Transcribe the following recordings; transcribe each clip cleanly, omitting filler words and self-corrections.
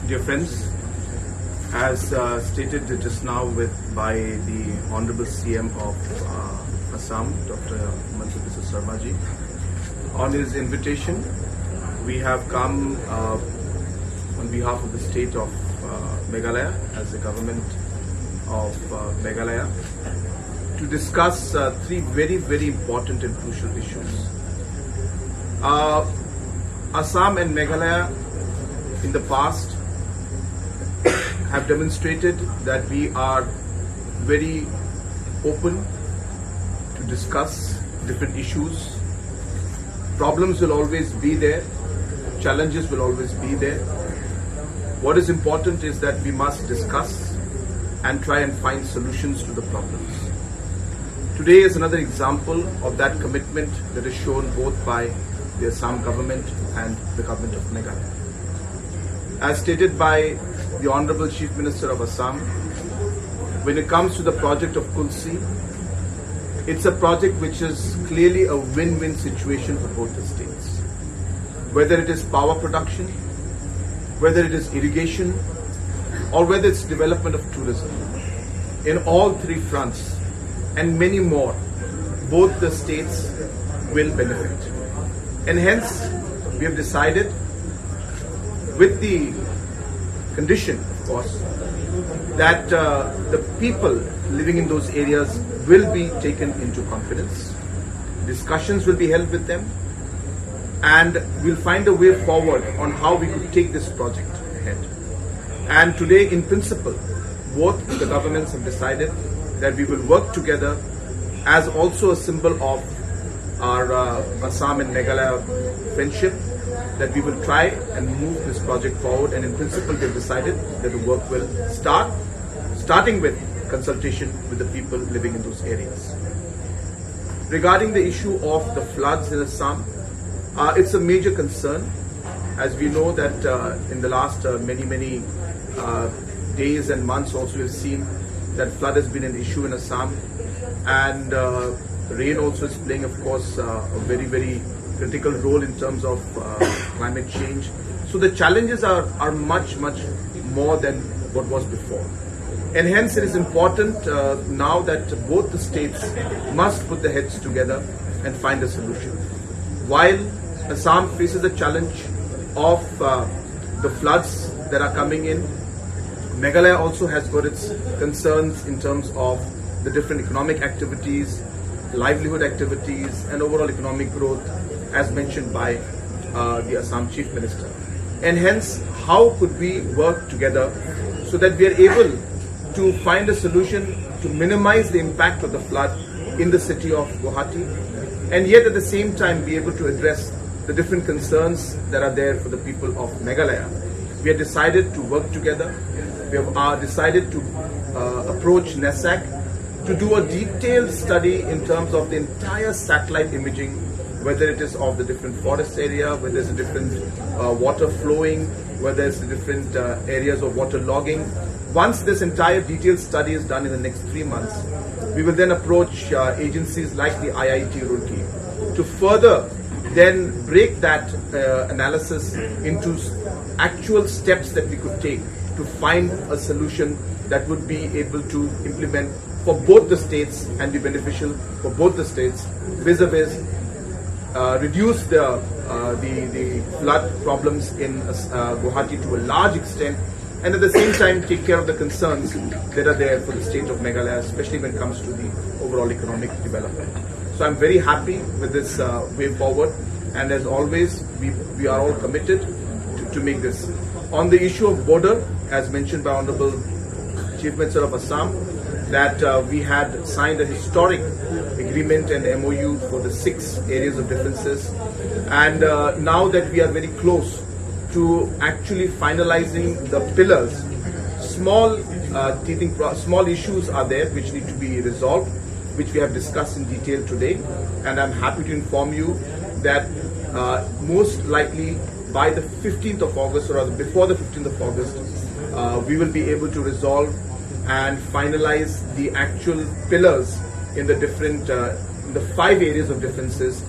Dear friends, as stated just now by the Honorable CM of Assam, Dr. Himanshu Biswa Sarma ji, on his invitation, we have come on behalf of the state of Meghalaya as the government of Meghalaya to discuss three very important and crucial issues. Assam and Meghalaya in the past have demonstrated that we are very open to discuss different issues. Problems will always be there, challenges will always be there. What is important is that we must discuss and try and find solutions to the problems. Today is another example of that commitment that is shown both by the Assam government and the government of Meghalaya. As stated by the Honorable Chief Minister of Assam, when it comes to the project of Kulsi, it's a project which is clearly a win-win situation for both the states. Whether it is power production, whether it is irrigation, or whether it's development of tourism. In all three fronts and many more, both the states will benefit. And hence, we have decided, with the condition, of course, that the people living in those areas will be taken into confidence. Discussions will be held with them, and we'll find a way forward on how we could take this project ahead. And today, in principle, both the governments have decided that we will work together as also a symbol of our Assam and Meghalaya friendship, that we will try and move this project forward, and in principle we have decided that the work will starting with consultation with the people living in those areas. Regarding the issue of the floods in Assam, it's a major concern, as we know that in the last many days and months also we have seen that flood has been an issue in Assam, and rain also is playing, of course, a very critical role in terms of climate change. So the challenges are much more than what was before. And hence it is important now that both the states must put their heads together and find a solution. While Assam faces the challenge of the floods that are coming in, Meghalaya also has got its concerns in terms of the different economic activities, livelihood activities, and overall economic growth, as mentioned by the Assam Chief Minister. And hence, how could we work together so that we are able to find a solution to minimize the impact of the flood in the city of Guwahati, and yet at the same time be able to address the different concerns that are there for the people of Meghalaya. We have decided to work together. We have decided to approach NESAC to do a detailed study in terms of the entire satellite imaging, whether it is of the different forest area, whether there's a different water flowing, whether it's the different areas of water logging. Once this entire detailed study is done in the next 3 months, we will then approach agencies like the IIT Roorkee to further then break that analysis into actual steps that we could take to find a solution that would be able to implement for both the states and be beneficial for both the states, vis-a-vis reduce the flood problems in Guwahati to a large extent, and at the same time take care of the concerns that are there for the state of Meghalaya, especially when it comes to the overall economic development. So I'm very happy with this way forward, and as always, we are all committed to make this. On the issue of border, as mentioned by Honorable Chief Minister of Assam, that we had signed a historic agreement and MOU for the 6 areas of differences, and now that we are very close to actually finalizing the pillars, small issues are there which need to be resolved, which we have discussed in detail today, and I'm happy to inform you that most likely by the 15th of August, or rather before the 15th of August, we will be able to resolve and finalize the actual pillars in the different, in the 5 areas of differences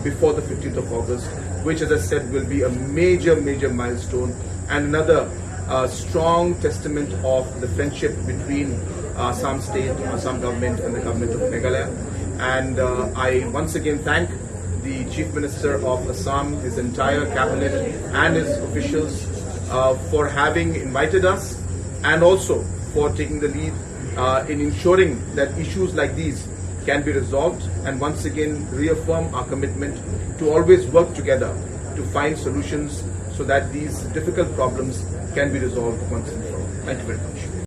before the 15th of August, which, as I said, will be a major milestone and another a strong testament of the friendship between Assam state, Assam government and the government of Meghalaya. And I once again thank the Chief Minister of Assam, his entire cabinet and his officials for having invited us and also for taking the lead in ensuring that issues like these can be resolved, and once again reaffirm our commitment to always work together to find solutions so that these difficult problems can be resolved once and for all. Thank you very much.